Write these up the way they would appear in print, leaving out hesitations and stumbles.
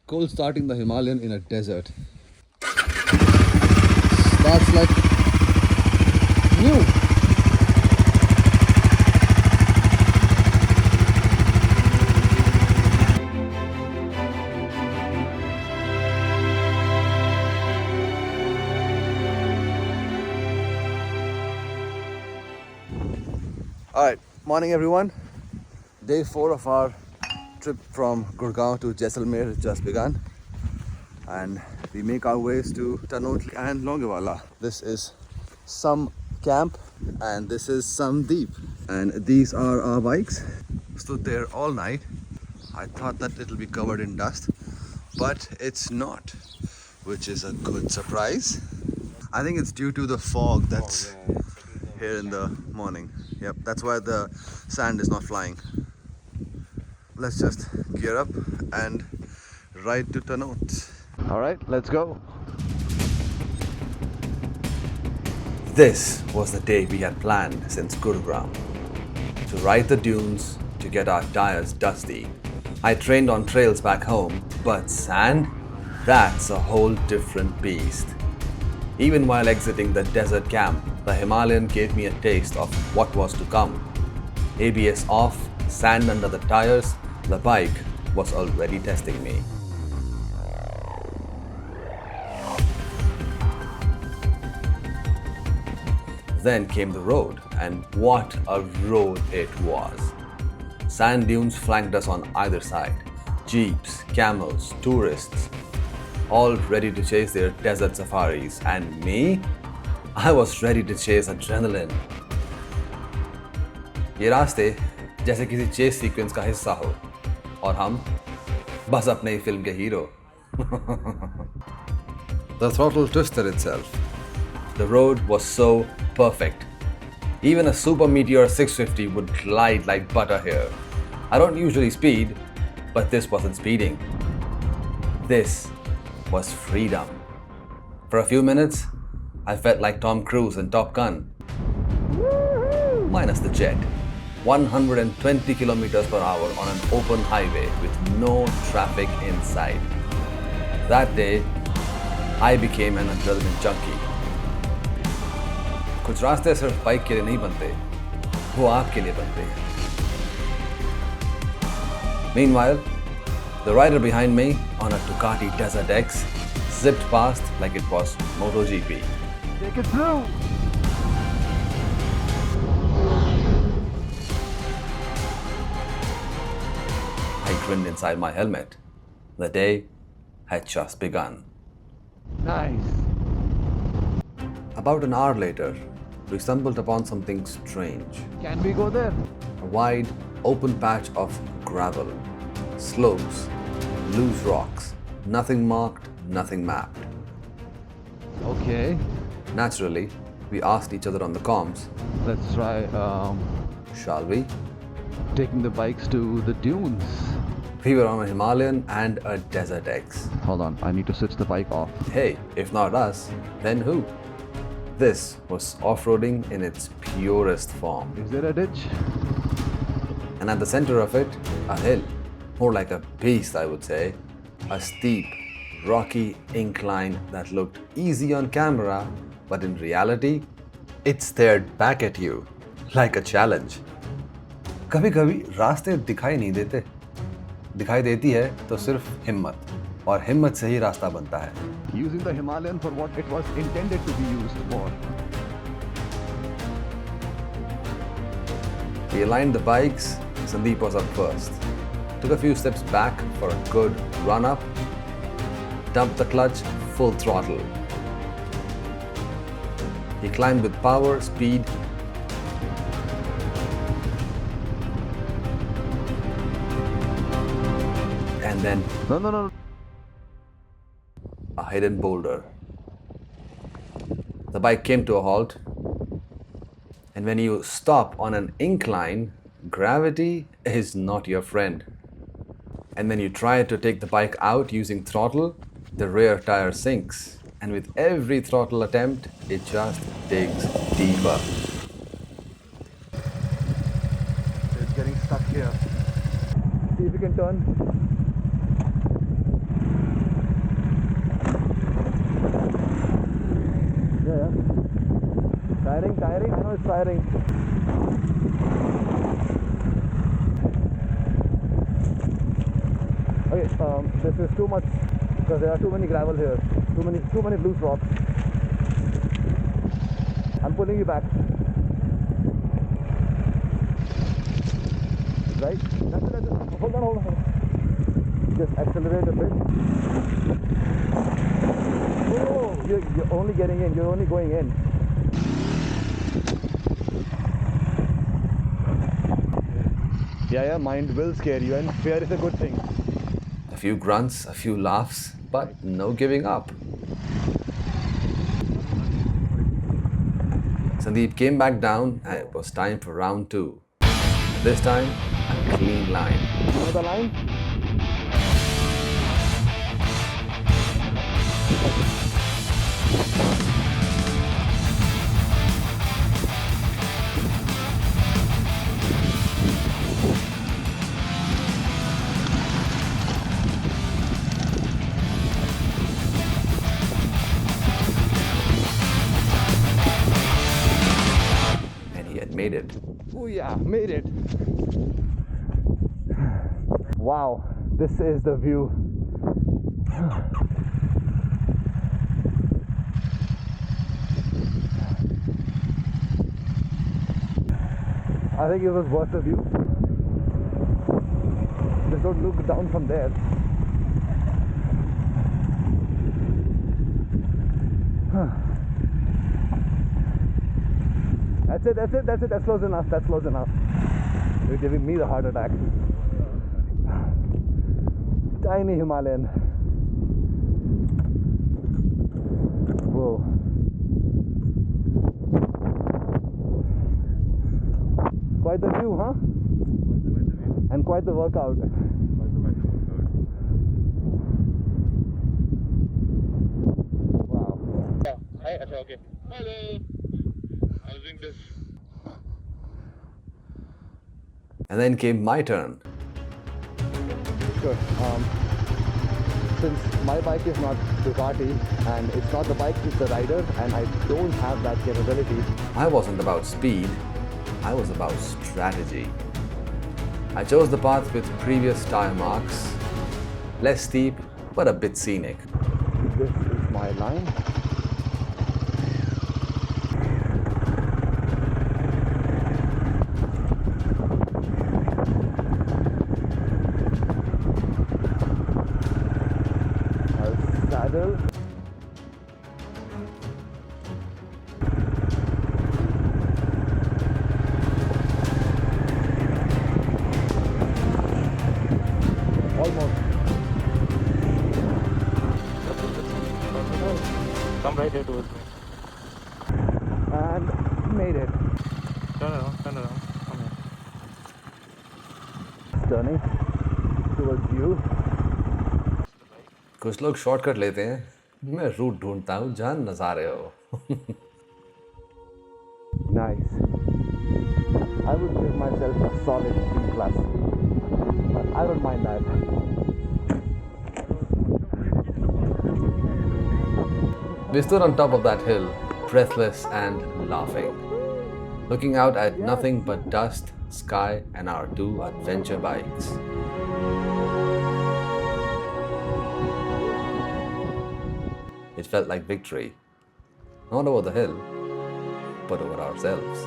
Cold starting the Himalayan in a desert. Starts like new. Alright, morning everyone. Day 4 of our trip from Gurgaon to Jaisalmer has just begun. And we make our ways to Tanot and Longewala. This is some camp and this is some deep. And these are our bikes. Stood there all night. I thought that it'll be covered in dust, but it's not, which is a good surprise. I think it's due to the fog that's here in the morning. Yep, that's why the sand is not flying. Let's just gear up and ride to Tanot. All right, let's go. This was the day we had planned since Gurugram. To ride the dunes, to get our tires dusty. I trained on trails back home, but sand? That's a whole different beast. Even while exiting the desert camp, the Himalayan gave me a taste of what was to come. ABS off, sand under the tires, the bike was already testing me. Then came the road, and what a road it was. Sand dunes flanked us on either side. Jeeps, camels, tourists, all ready to chase their desert safaris. And me? I was ready to chase adrenaline. ये रास्ते जैसे किसी chess sequence का हिस्सा हो और हम बस अपने ही फिल्म के hero. The throttle twisted itself. The road was so perfect. Even a Super Meteor 650 would glide like butter here. I don't usually speed, but this wasn't speeding. This was freedom. For a few minutes, I felt like Tom Cruise in Top Gun. Minus the jet. 120 kilometers per hour on an open highway with no traffic in sight. That day, I became an adrenaline junkie. कुछ रास्ते सिर्फ bike के लिए नहीं बनते, वो आपके लिए बनते हैं. Meanwhile, the rider behind me on a Ducati Desert X zipped past like it was MotoGP. Take it through! I grinned inside my helmet. The day had just begun. Nice. About an hour later, we stumbled upon something strange. Can we go there? A wide, open patch of gravel, slopes, loose rocks, nothing marked, nothing mapped. Okay. Naturally, we asked each other on the comms. Let's try, shall we? Taking the bikes to the dunes. We were on a Himalayan and a Desert X. Hold on, I need to switch the bike off. Hey, if not us, then who? This was off-roading in its purest form. Is there a ditch? And at the center of it, a hill. More like a beast, I would say. A steep, rocky incline that looked easy on camera, but in reality, it stared back at you like a challenge. कभी-कभी रास्ते दिखाई नहीं देते. दिखाई देती है तो सिर्फ हिम्मत, और हिम्मत से ही रास्ता बनता है. Using the Himalayan for what it was intended to be used for. We aligned the bikes. Sandeep was up first. Took a few steps back for a good run up. Dumped the clutch, full throttle. He climbed with power, speed. And then no. A hidden boulder. The bike came to a halt. And when you stop on an incline, gravity is not your friend. And when you try to take the bike out using throttle, the rear tire sinks. And with every throttle attempt, it just digs deeper. It's getting stuck here. See if you can turn. Tiring. I know it's tiring. Okay, this is too much because there are too many gravel here. Too many loose rocks. I'm pulling you back. Right? That's it. Hold on. Just accelerate a bit. Oh, you're only getting in. You're only going in. Yeah, mind will scare you, and fear is a good thing. A few grunts, a few laughs, but no giving up. Sandeep came back down, and it was time for round 2. This time, a clean line. You know the line? Made it. Oh yeah, made it. Wow, this is the view. I think it was worth the view. Just don't look down from there. That's it. That's close enough. You're giving me the heart attack. Tiny Himalayan. Whoa. Quite the view, huh? And quite the workout. Wow. Yeah. Hi, okay. Hello. I was doing this. And then came my turn. Sure. Since my bike is not Ducati and it's not the bike, it's the rider, and I don't have that capability. I wasn't about speed, I was about strategy. I chose the path with previous tire marks, less steep but a bit scenic. This is my line. Saddle. Almost. Come right here towards me. And made it. Turn around. Come here. Turning towards you. कुछ लोग shortcut लेते हैं, मैं root ढूंढता हूँ जहाँ नज़ारे हो. Nice. I would give myself a solid B+. But I don't mind that. We stood on top of that hill, breathless and laughing, looking out at nothing but dust, sky, and our 2 adventure bikes. It felt like victory, not over the hill, but over ourselves.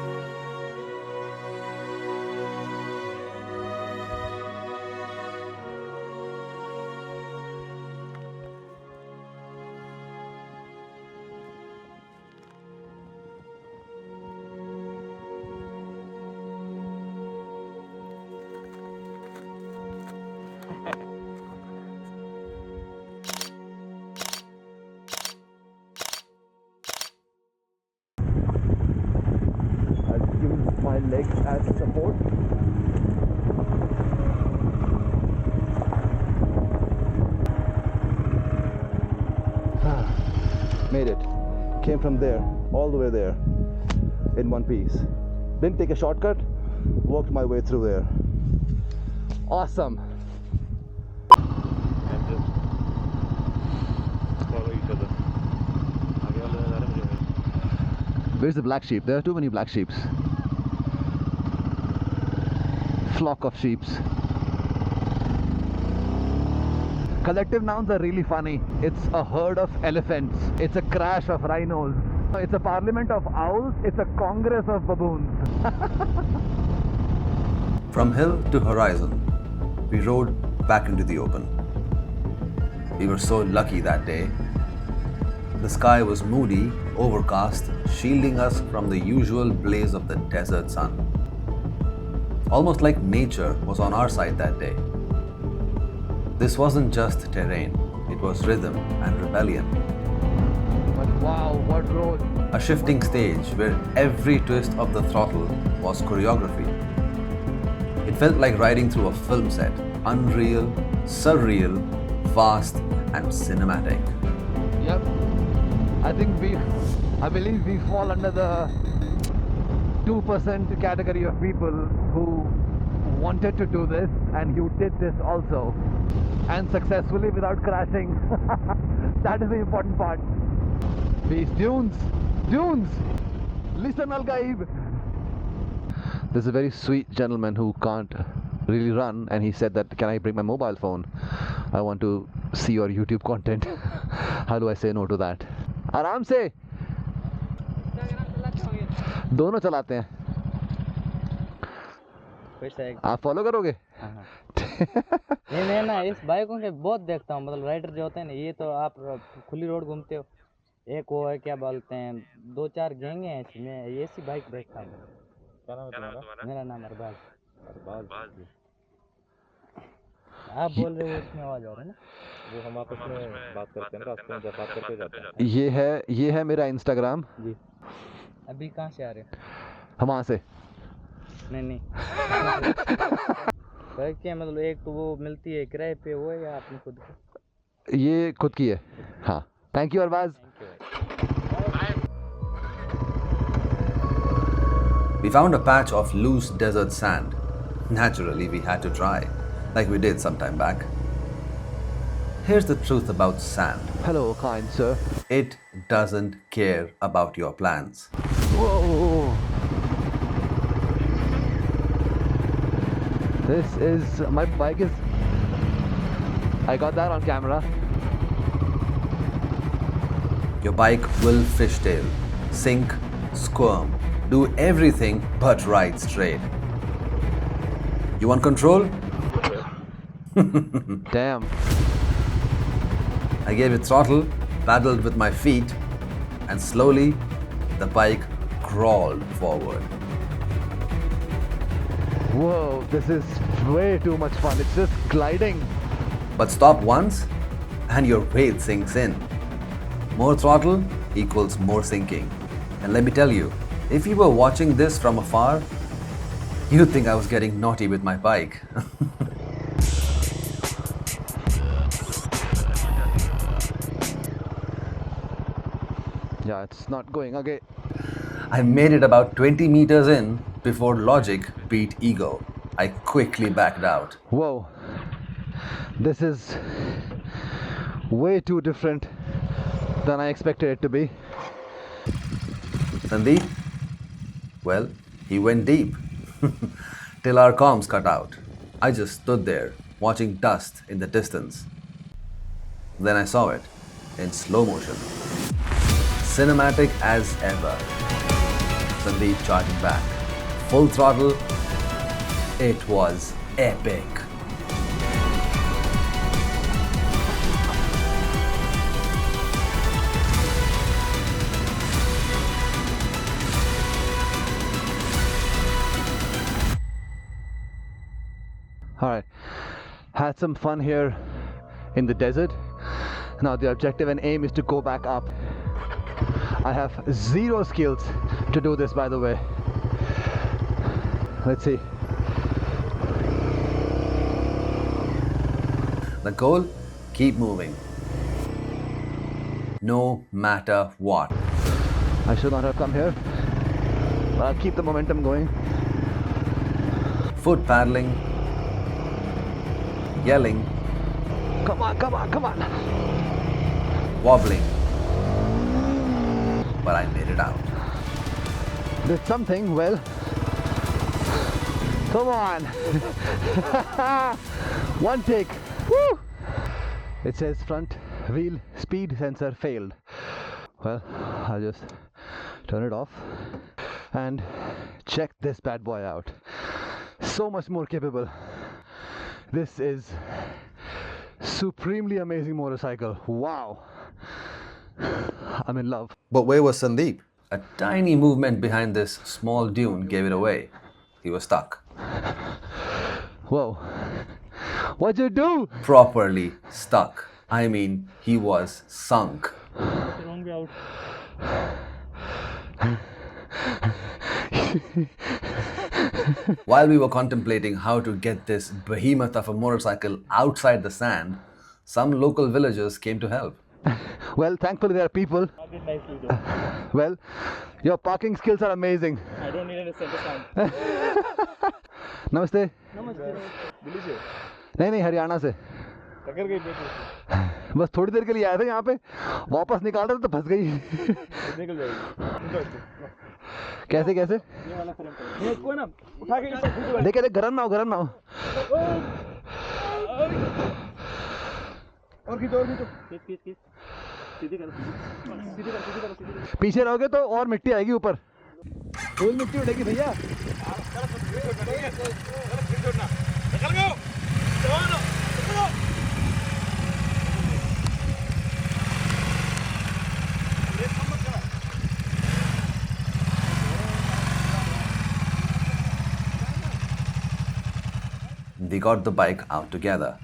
My legs as support. Made it. Came from there, all the way there, in one piece. Didn't take a shortcut, worked my way through there. Awesome. And just follow each other. Where's the black sheep? There are too many black sheeps. Flock of sheeps. Collective nouns are really funny. It's a herd of elephants. It's a crash of rhinos. It's a parliament of owls. It's a congress of baboons. From hill to horizon, we rode back into the open. We were so lucky that day. The sky was moody, overcast, shielding us from the usual blaze of the desert sun. Almost like nature was on our side that day. This wasn't just terrain, it was rhythm and rebellion. But wow, what road! A shifting stage where every twist of the throttle was choreography. It felt like riding through a film set, unreal, surreal, vast and cinematic. Yep. I believe we fall under the 2% category of people who wanted to do this, and you did this also, and successfully without crashing. That is the important part. These dunes, listen Al Gaib. There's a very sweet gentleman who can't really run, and he said that, can I bring my mobile phone? I want to see your YouTube content. How do I say no to that? आराम से दोनों चलाते हैं. आप follow करोगे? नहीं मैं ना इस बाइकों के बहुत देखता हूँ, मतलब राइडर जो होते हैं ना, ये तो आप खुली रोड घूमते हो, एक वो है क्या बोलते हैं, 2-4 गैंग हैं इसमें, ये ऐसी बाइक देखता हूँ. क्या नाम है तुम्हारा? मेरा नाम अरबाज. आप बोल रहे हो उसमें आवाज आ रहा है ना, वो हम आपस में बात करते हैं, रास्ते में जब बात करते जाते हैं. ये है मेरा इंस्टाग्राम जी. अभी कहाँ से आ रहे हो? हम वहाँ से. नहीं बाइक क्या मतलब, एक तो वो मिलती है किराए पे, वो है या आपने खुद की? ये खुद की है. हाँ. Thank you Arbaaz. We found a patch of loose desert sand. Naturally, we had to try, like we did some time back. Here's the truth about sand. Hello, kind sir. It doesn't care about your plans. Whoa! My bike is... I got that on camera. Your bike will fishtail, sink, squirm, do everything but ride straight. You want control? Damn. I gave it throttle, paddled with my feet, and slowly the bike crawled forward. Whoa, this is way too much fun. It's just gliding. But stop once and your weight sinks in. More throttle equals more sinking. And let me tell you, if you were watching this from afar, you'd think I was getting naughty with my bike. Yeah, it's not going. Okay. I made it about 20 meters in before logic beat ego. I quickly backed out. Whoa. This is way too different than I expected it to be. Sandeep? Well, he went deep. Till our comms cut out. I just stood there, watching dust in the distance. Then I saw it, in slow motion. Cinematic as ever. Sandeep charging back. Full throttle. It was epic. Alright, had some fun here in the desert. Now the objective and aim is to go back up. I have zero skills to do this, by the way. Let's see. The goal? Keep moving. No matter what. I should not have come here, but I'll keep the momentum going. Foot paddling. Yelling. Come on, come on, come on. Wobbling. But I made it out. did something well. Come on. One take. Woo! It says front wheel speed sensor failed. Well, I'll just turn it off and check this bad boy out. So much more capable. This is supremely amazing motorcycle. Wow. I'm in love. But where was Sandeep? A tiny movement behind this small dune gave it away. He was stuck. Whoa. What'd you do? Properly stuck. I mean, he was sunk. Wrong way out. While we were contemplating how to get this behemoth of a motorcycle outside the sand, some local villagers came to help. Well, thankfully there are people. Well, your parking skills are amazing. I don't need any center stand. नमस्ते. दिल्ली से नहीं हरियाणा से. टक्कर गई बेटी. बस थोड़ी देर के लिए आए थे यहाँ पे, वापस निकाल रहे थे तो फंस गई. निकल जाएगी. कैसे कैसे? ये वाला फ्रेम कर. ये इसको ना उठा के देखे देख, गरम ना हो, गरम ना हो. और खींचो खींच खींच खींच. सीधी करो सीधी करो सीधी करो. पीछे रहोगे तो और मिट्टी आएगी ऊपर. धूल मिट्टी उड़ेगी भैया. We got the bike out together.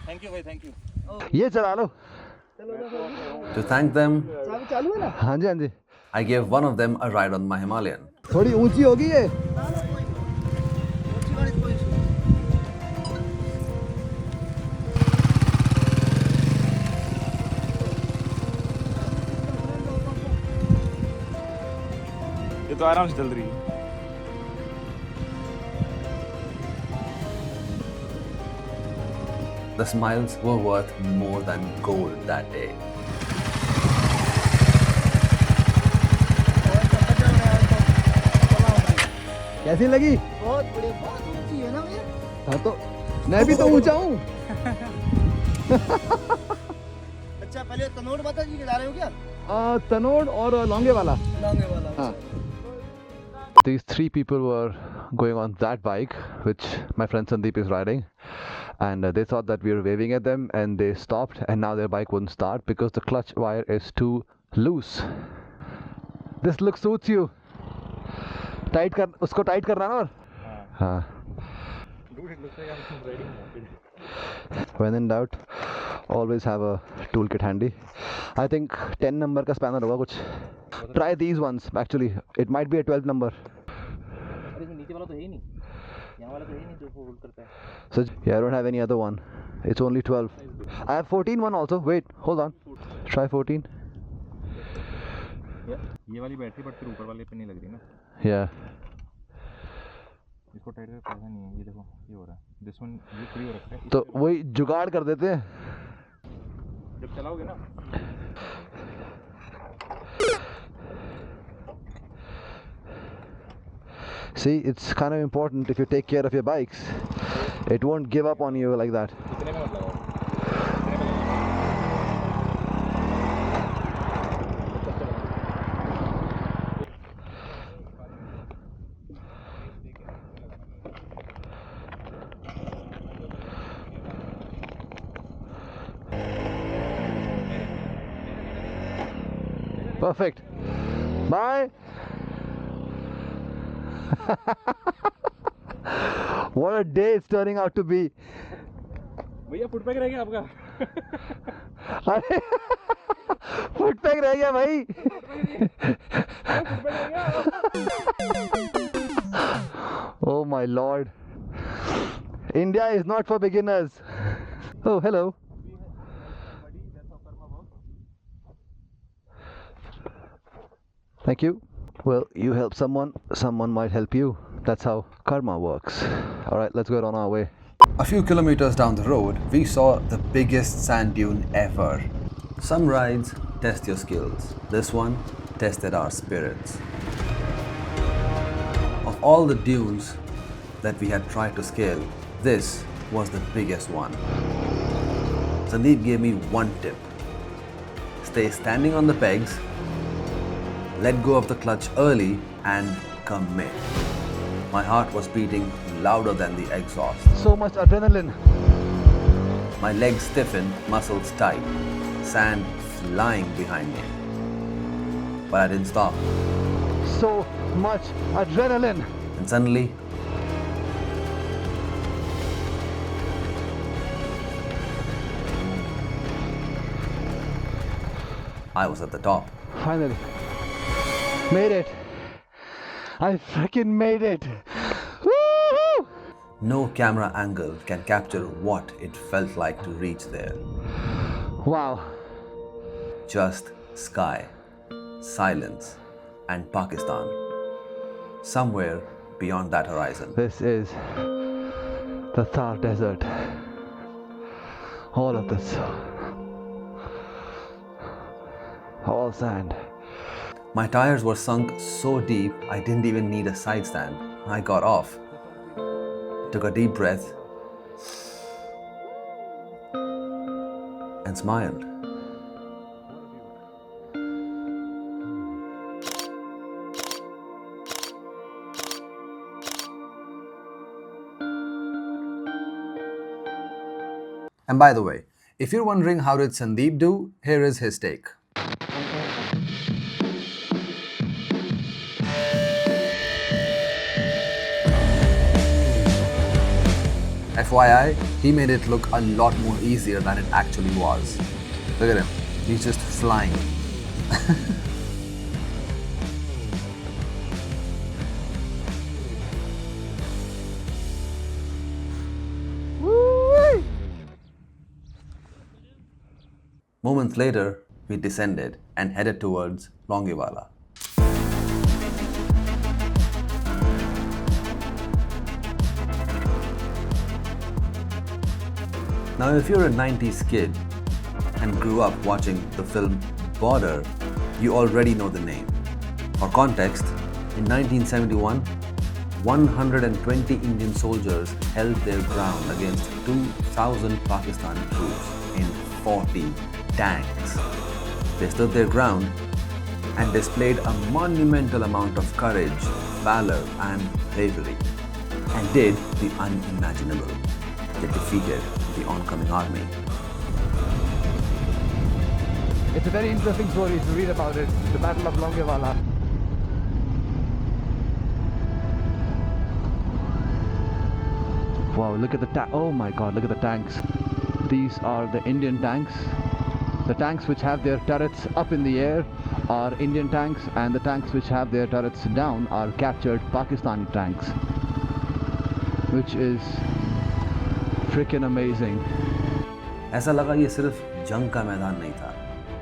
Thank you भाई थैंक यू. ये चला लो. To thank them, चालू है ना? हाँ जी हाँ जी. I gave one of them a ride on my Himalayan. थोड़ी ऊंची होगी ये. ये तो आराम से चल रही है. The smiles were worth more than gold that day. कैसी लगी? बहुत बढ़िया, बहुत ऊंची है ना भैया. हाँ तो मैं भी तो ऊंचा हूँ. अच्छा पहले तनोड़ बता जी जा रहे हो क्या? तनोड़ और लौंगे वाला. लौंगे वाला. हाँ. These three people were going on that bike, which my friend Sandeep is riding, and they thought that we were waving at them, and they stopped, and now their bike wouldn't start because the clutch wire is too loose. This look suits you. Tight कर, उसको tight करना ना और. हाँ. When in doubt, always have a toolkit handy. I think 10 number का spanner होगा कुछ. Try these ones. Actually, it might be a 12 number. अरे इसमें नीचे वाला तो है ही नहीं. यहाँ वाला तो है ही नहीं जो होल्ड करता है. So yeah, I don't have any other one. It's only 12. I have 14 one also. Wait, hold on. Try 14. ये वाली बैटरी बट फिर ऊपर वाले पे नहीं लग रही ना. Yeah. इसको टाइट करके पैसा नहीं है. ये देखो ये हो रहा है. दिस वन ये फ्री हो रखा है. तो वही जुगाड़ कर देते हैं. जब चलाओगे ना. See, it's kind of important if you take care of your bikes. It won't give up on you like that. कितने में मत लगाओ. Perfect. Bye. What a day it's turning out to be. भैया फुट पैक रह गया आपका. अरे foot pack रह गया भाई. Oh my lord. India is not for beginners. Oh, hello. Thank you. Well, you help someone, someone might help you. That's how karma works. Alright, let's go on our way. A few kilometers down the road, we saw the biggest sand dune ever. Some rides test your skills. This one tested our spirits. Of all the dunes that we had tried to scale, this was the biggest one. Sandeep gave me one tip. Stay standing on the pegs, let go of the clutch early and commit. My heart was beating louder than the exhaust. So much adrenaline. My legs stiffened, muscles tight, sand flying behind me. But I didn't stop. So much adrenaline. And suddenly, I was at the top. Finally. Made it. I freaking made it. Woo-hoo! No camera angle can capture what it felt like to reach there. Wow. Just sky, silence, and Pakistan. Somewhere beyond that horizon. This is the Thar Desert. All of this. All sand. My tires were sunk so deep I didn't even need a side stand. I got off, took a deep breath, and smiled. And by the way, if you're wondering how did Sandeep do, here is his take. FYI, he made it look a lot more easier than it actually was. Look at him, he's just flying. Moments later, we descended and headed towards Longewala. Now, if you're a 90s kid and grew up watching the film Border, you already know the name. For context, in 1971, 120 Indian soldiers held their ground against 2,000 Pakistani troops in 40 tanks. They stood their ground and displayed a monumental amount of courage, valor, and bravery, and did the unimaginable. They defeated the oncoming army. It's a very interesting story if you read about it. The Battle of Longewala. Wow, look at the oh my god, look at the tanks. These are the Indian tanks. The tanks which have their turrets up in the air are Indian tanks, and the tanks which have their turrets down are captured Pakistani tanks, which is freaking amazing. ऐसा लगा ये सिर्फ जंग का मैदान नहीं था,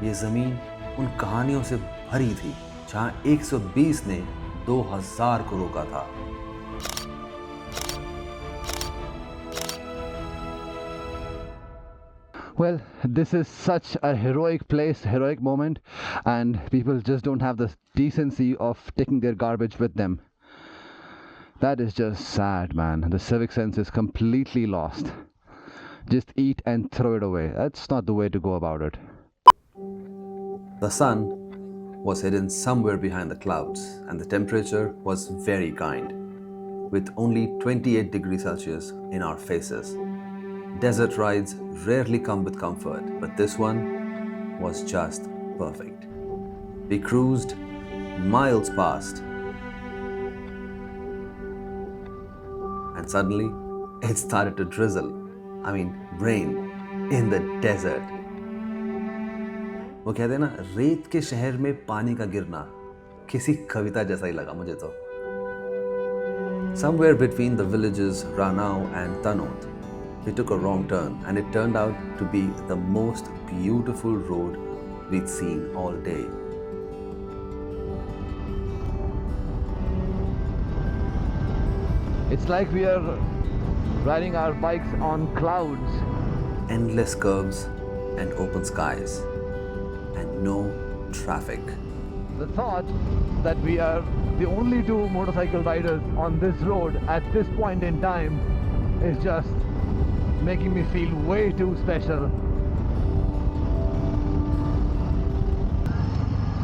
ये ज़मीन उन कहानियों से भरी थी जहाँ 120 ने 2000 को रोका था. Well, this is such a heroic place, heroic moment, and people just don't have the decency of taking their garbage with them. That is just sad, man. The civic sense is completely lost. Just eat and throw it away. That's not the way to go about it. The sun was hidden somewhere behind the clouds, and the temperature was very kind, with only 28 degrees Celsius in our faces. Desert rides rarely come with comfort, but this one was just perfect. We cruised miles past, and suddenly it started to drizzle. I mean, rain in the desert. वो कहते हैं ना, रेत के शहर में पानी का गिरना किसी कविता जैसा ही लगा मुझे तो. Somewhere between the villages Ranau and Tanot, we took a wrong turn, and it turned out to be the most beautiful road we'd seen all day. It's like we are riding our bikes on clouds. Endless curves and open skies. and no traffic. The thought that we are the only two motorcycle riders on this road at this point in time is just making me feel way too special.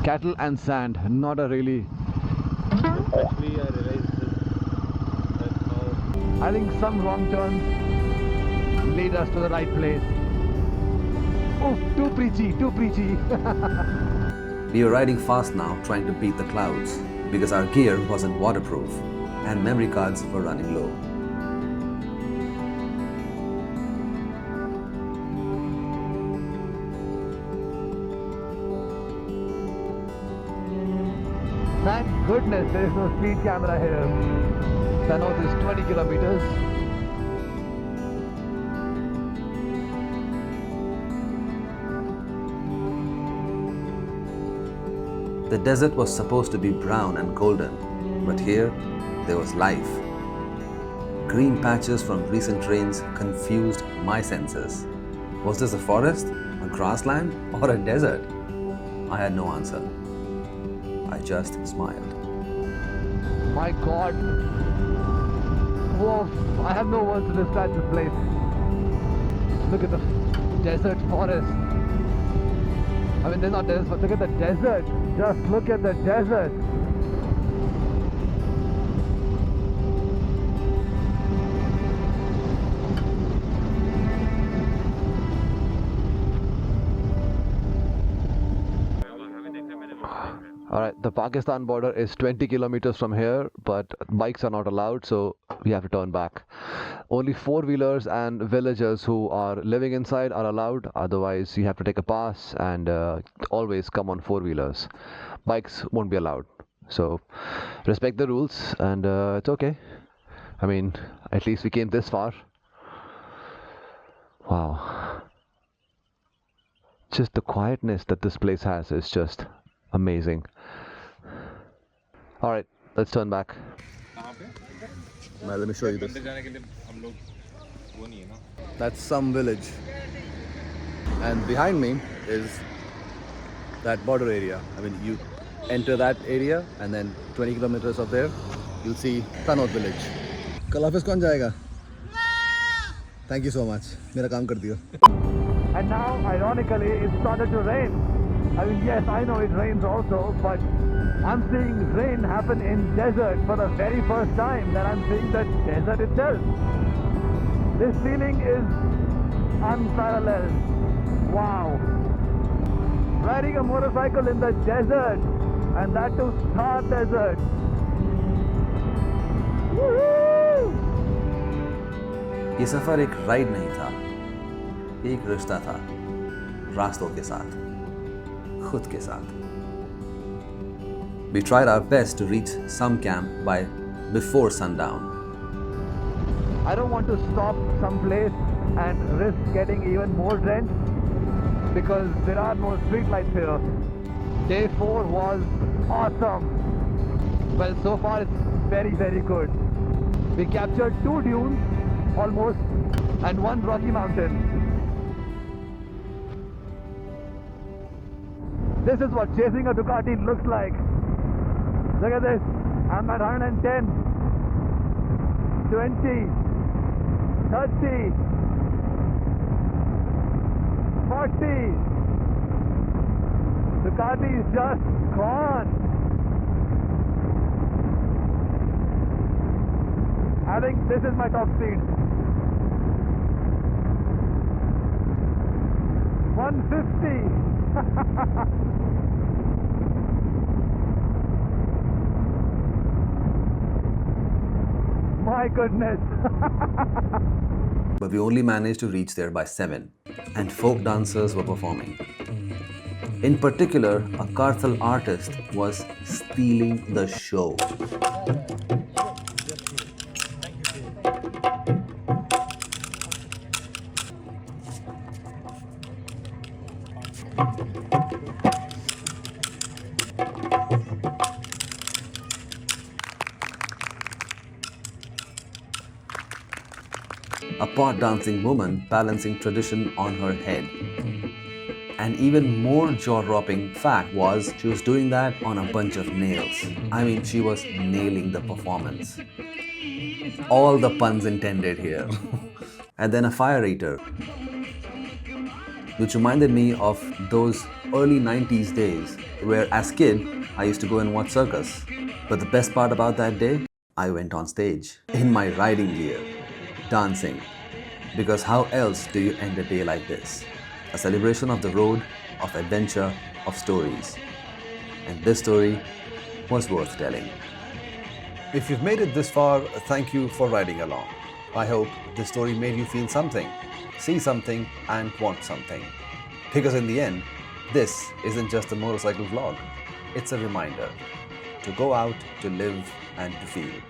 Cattle and sand, not a really... Actually, I realized that now I think some wrong turns lead us to the right place. Oh, too preachy, too preachy. We were riding fast now, trying to beat the clouds because our gear wasn't waterproof and memory cards were running low. Thank goodness there is no speed camera here. I know this is 20 kilometers. The desert was supposed to be brown and golden, but here there was life. Green patches from recent rains confused my senses. Was this a forest, a grassland, or a desert? I had no answer. I just smiled. My God. Whoa, I have no words to describe this place. Look at the desert forest. I mean, they're not desert, but look at the desert. Just look at the desert. Alright, the Pakistan border is 20 kilometers from here, but bikes are not allowed, so we have to turn back. Only four-wheelers and villagers who are living inside are allowed, otherwise you have to take a pass and always come on four-wheelers. Bikes won't be allowed, so respect the rules and it's okay. I mean, at least we came this far. Wow. Just the quietness that this place has is just amazing. All right, let's turn back. Now let me show you this. That's some village, and behind me is that border area. I mean, you enter that area and then 20 kilometers up there you'll see Tanod village. Kal office kaun jayega? Thank you so much. Mera kaam kar diya. And now, ironically, it started to rain. I mean, yes, I know it rains also, but I'm seeing rain happen in desert for the very first time that I'm seeing the desert itself. This feeling is unparalleled. Wow. Riding a motorcycle in the desert, and that too Thar desert. Woohoo! ये सफर एक ride नहीं था, एक रिश्ता था, रास्तों के साथ, खुद के साथ. We tried our best to reach some camp by before sundown. I don't want to stop someplace and risk getting even more drenched because there are no streetlights here. Day 4 was awesome. Well, so far it's very, very good. We captured 2 dunes almost and 1 rocky mountain. This is what chasing a Ducati looks like. Look at this. I'm at 110, 20, 30, 40. Ducati is just gone. I think this is my top speed. 150. My goodness. But we only managed to reach there by 7, and folk dancers were performing. In particular, a Karthal artist was stealing the show. A pot dancing woman balancing tradition on her head. And even more jaw-dropping fact was she was doing that on a bunch of nails. I mean, she was nailing the performance. All the puns intended here. And then a fire eater, which reminded me of those early 90s days where as kid I used to go and watch circus. But the best part about that day, I went on stage in my riding gear, dancing. Because how else do you end a day like this? A celebration of the road, of adventure, of stories. And this story was worth telling. If you've made it this far, thank you for riding along. I hope this story made you feel something, see something, and want something. Because in the end, this isn't just a motorcycle vlog. It's a reminder to go out, to live, and to feel.